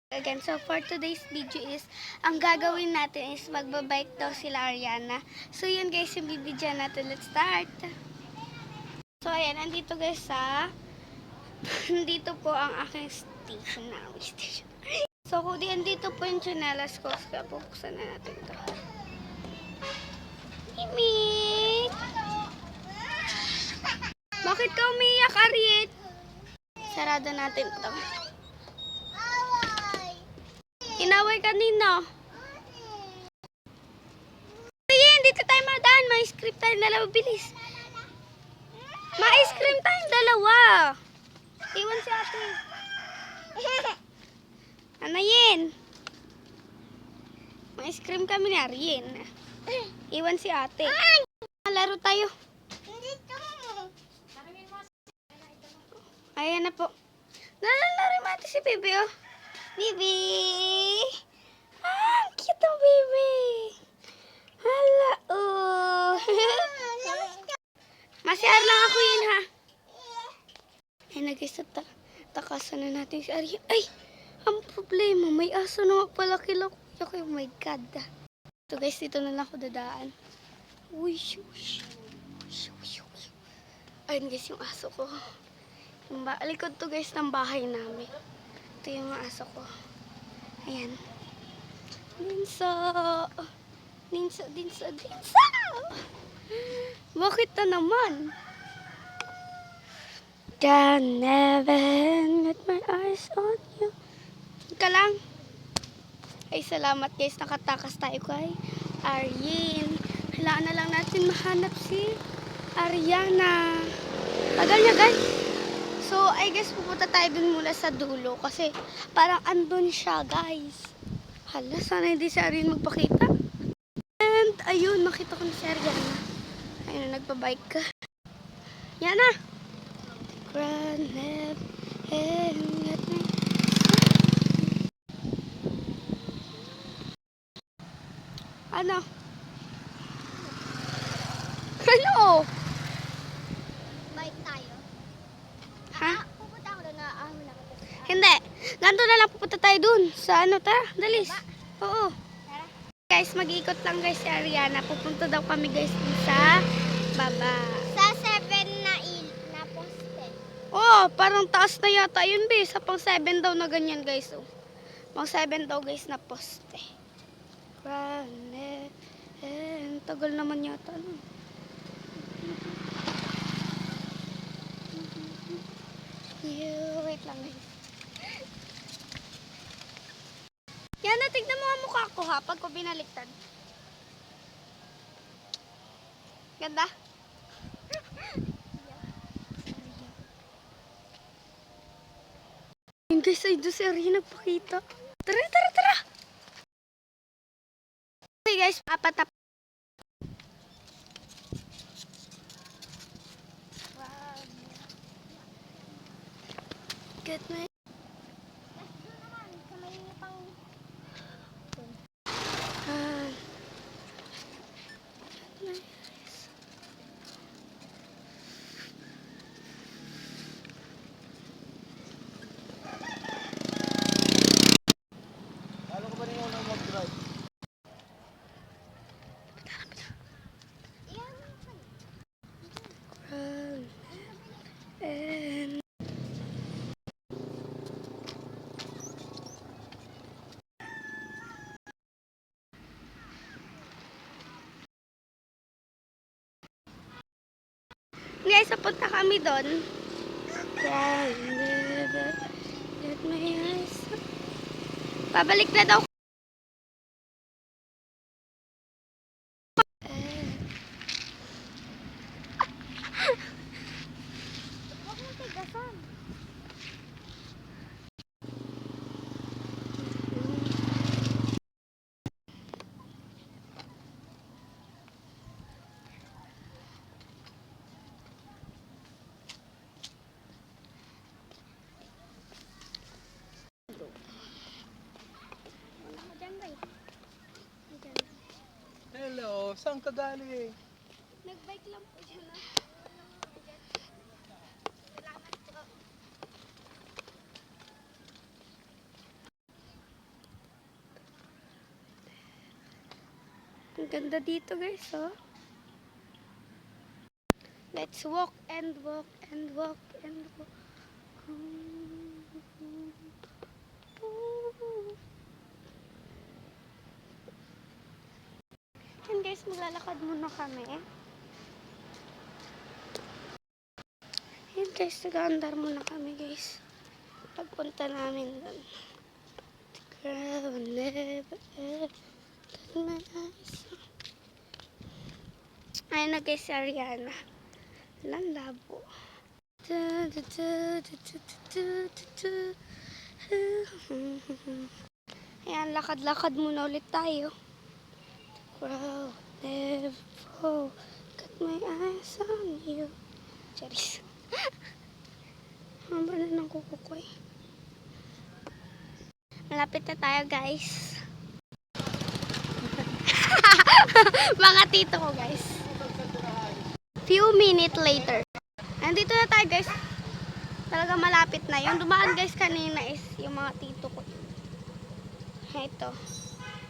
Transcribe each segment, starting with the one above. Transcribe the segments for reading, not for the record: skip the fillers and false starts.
Again, so for today's video is, ang gagawin natin is magbabike daw sila Ariana. So yun guys, yung video natin. Let's start! So ayan, andito guys sa, nandito po ang aking station na. So kung di andito po yung chanelas ko, kaya buksan na natin ito. Mimi! Bakit ka umiyak, Ariet? Sarado natin ito. Inaway kanina. Ayan, dito tayo madaan. Ma-ice cream tayong dalawa. Bilis. Ma-ice cream tayong dalawa. Iwan si ate. Ano yan? Ma-ice cream kami ni Arjen. Iwan si ate. Laro tayo. Ayan na po. Nalalaro yung ate si Bibi, oh. Bibi! Ah, cute ang Bibi! Hala, oh. Masihar lang ako yun, ha? Ay, nag-isa takasan na natin si Arya. Ay, ang problema, may aso na magpalaki-laki. Oh my God. So guys, dito na lang ako dadaan. Uy, shush. Ayun guys, yung aso ko. Likod to guys ng bahay namin. Ito yung aso ko. Ayan. Dinsa! Bakit na naman? Can never let my eyes on you. Ika lang. Ay, salamat guys. Nakatakas tayo kay Arjen. Kailangan na lang natin mahanap si Ariana. Tagal niya guys. So, I guess pupunta tayo dun mula sa dulo kasi parang andun siya, guys. Hala, sana hindi si Ariana magpakita. And, ayun, makita ko na si Ariana. Ayun, nagbabike ka. Yan na! Ano? Ano? Bike tayo. Ha? Pupunta ako doon na Hindi. Ganto na lang pupunta tayo dun. Sa ano, tara, dalis. Oo. Tara. Guys, mag-iikot lang guys si Ariana. Pupunta daw kami guys dun sa baba. Sa 7 na poste. Oh, parang taas na yata yun, be. Sa pang 7 daw na ganyan, guys. Oh. Pang 7 daw, guys, na poste. Tagal naman yata, no? Wait lang, guys. Yan na, tignan mo ang mukha ko, ha? Pag ko binaliktad. Ganda? Yun guys, ay doon si Ariana nagpakita. Tara! Okay guys, apat. Good night. Guys, napunta kami doon. Pabalik na daw. Huwag mong tigasan. Hello, saan ka galing? Nagbike lang po siya na. Ang ganda dito guys, oh. Let's walk and walk and walk and walk. Yan guys, maglalakad muna kami. Yan guys, nag-aandar muna kami guys. Pagpunta namin doon. The girl will never ever turn my eyes on. Ayun na guys si Ariana. Walang labo. Ayan, lakad-lakad muna ulit tayo. Wow, never got my eyes on you. Charis. Hamba na ng kuko ko eh. Malapit na tayo guys. Mga tito ko guys. Few minutes later. Andito na tayo guys. Talaga malapit na. Yung dumaan guys kanina is yung mga tito ko. Ito.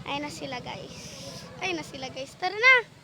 Ayun na sila guys. Ayun na sila guys. Tara na!